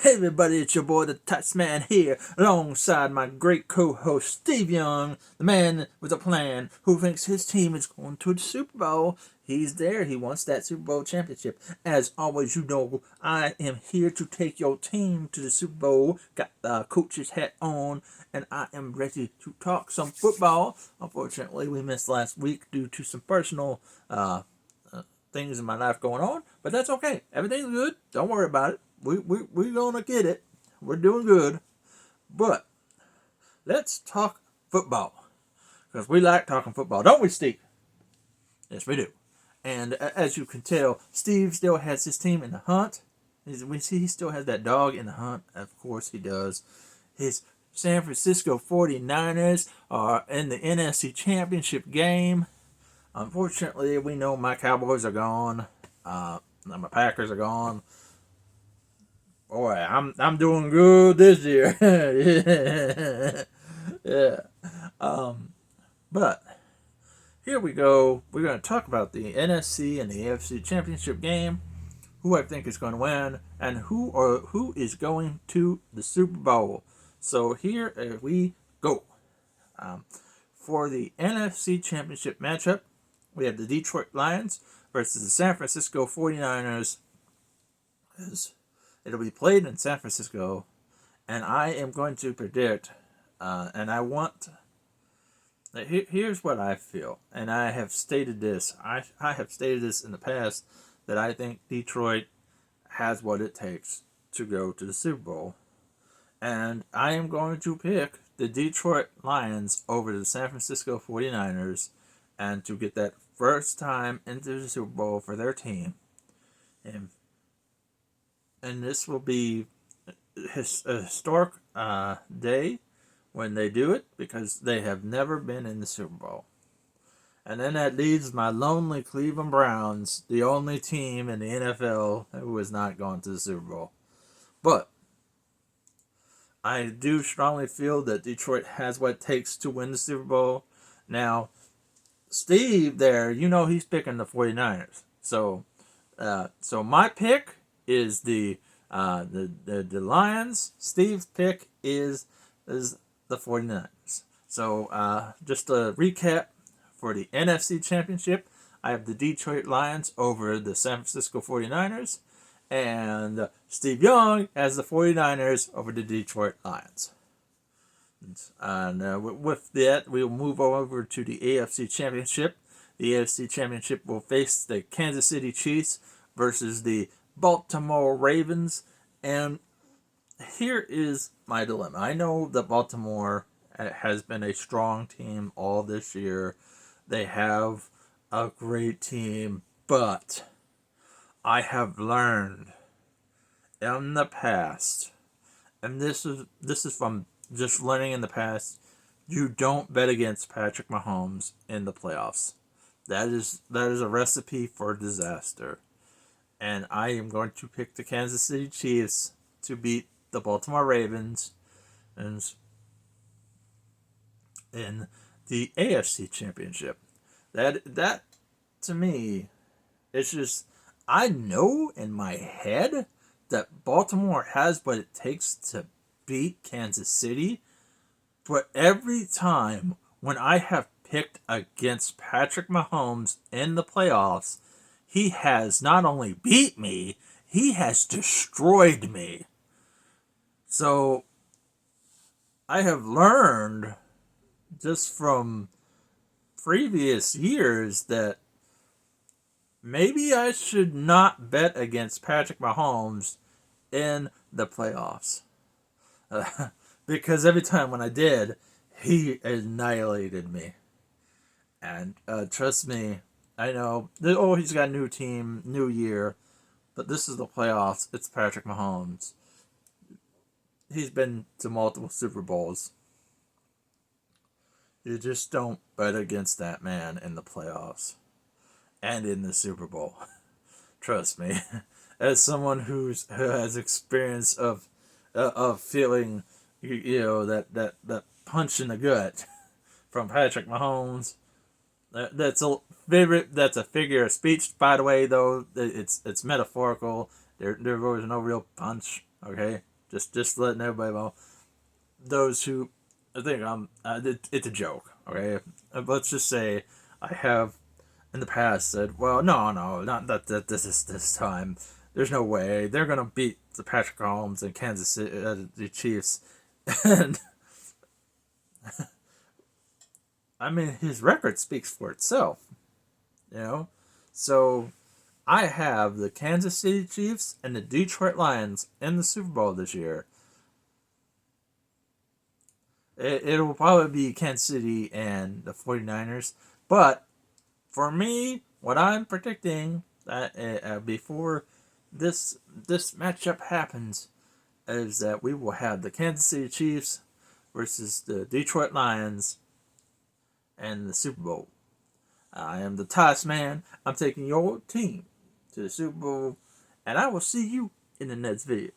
Hey everybody, it's your boy the Theissman here, alongside my great co-host Steve Young, the man with a plan who thinks his team is going to the Super Bowl. He's there, he wants that Super Bowl championship. As always, you know, I am here to take your team to the Super Bowl. Got the coach's hat on, and I am ready to talk some football. Unfortunately, we missed last week due to some personal things in my life going on, but that's okay. Everything's good. Don't worry about it. We're gonna get it. We're doing good. But let's talk football, because we like talking football, don't we, Steve? Yes, we do. And as you can tell, Steve still has his team in the hunt. We see he still has that dog in the hunt. Of course he does. His San Francisco 49ers are in the NFC Championship game. Unfortunately, we know my Cowboys are gone. My Packers are gone. Boy, I'm doing good this year. Yeah. But here we go. We're going to talk about the NFC and the AFC Championship game, who I think is going to win, and who is going to the Super Bowl. So here we go. For the NFC Championship matchup, we have the Detroit Lions versus the San Francisco 49ers. It'll be played in San Francisco, and I am going to predict, and I want... Here's what I feel, and I have stated this. I have stated this in the past, that I think Detroit has what it takes to go to the Super Bowl. And I am going to pick the Detroit Lions over the San Francisco 49ers, and to get that first time into the Super Bowl for their team. And this will be a historic day when they do it, because they have never been in the Super Bowl. And then that leaves my lonely Cleveland Browns, the only team in the NFL who has not gone to the Super Bowl. But I do strongly feel that Detroit has what it takes to win the Super Bowl. Now, Steve there, you know he's picking the 49ers. So my pick is the Lions. Steve's pick is the 49ers. So just a recap for the NFC Championship, I have the Detroit Lions over the San Francisco 49ers, and Steve Young has the 49ers over the Detroit Lions. And with that, we'll move over to the AFC Championship. The AFC Championship will face the Kansas City Chiefs versus the Baltimore Ravens. And here is my dilemma. I know that Baltimore has been a strong team all this year. They have a great team, but I have learned in the past, and this is from just learning in the past, you don't bet against Patrick Mahomes in the playoffs. That is a recipe for disaster. And I am going to pick the Kansas City Chiefs to beat the Baltimore Ravens in the AFC Championship. That to me, it's just, I know in my head that Baltimore has what it takes to beat Kansas City, but every time when I have picked against Patrick Mahomes in the playoffs, he has not only beat me, he has destroyed me. So I have learned just from previous years that maybe I should not bet against Patrick Mahomes in the playoffs. Because every time when I did, he annihilated me. And trust me, I know, he's got a new team, new year, but this is the playoffs. It's Patrick Mahomes. He's been to multiple Super Bowls. You just don't bet against that man in the playoffs and in the Super Bowl. Trust me, as someone who has experience of feeling, that punch in the gut from Patrick Mahomes. That's a figure of speech, by the way. Though it's metaphorical. There was no real punch. Okay, Just letting everybody know. Those who I think it's a joke. Okay, let's just say I have in the past said, well, no, not that this is this time. There's no way they're gonna beat the Patrick Mahomes and Kansas City, the Chiefs, and I mean his record speaks for itself. You know, so I have the Kansas City Chiefs and the Detroit Lions in the Super Bowl this year. It'll probably be Kansas City and the 49ers. But for me, what I'm predicting that before this matchup happens is that we will have the Kansas City Chiefs versus the Detroit Lions and the Super Bowl. I am the Theissman. I'm taking your team to the Super Bowl, and I will see you in the next video.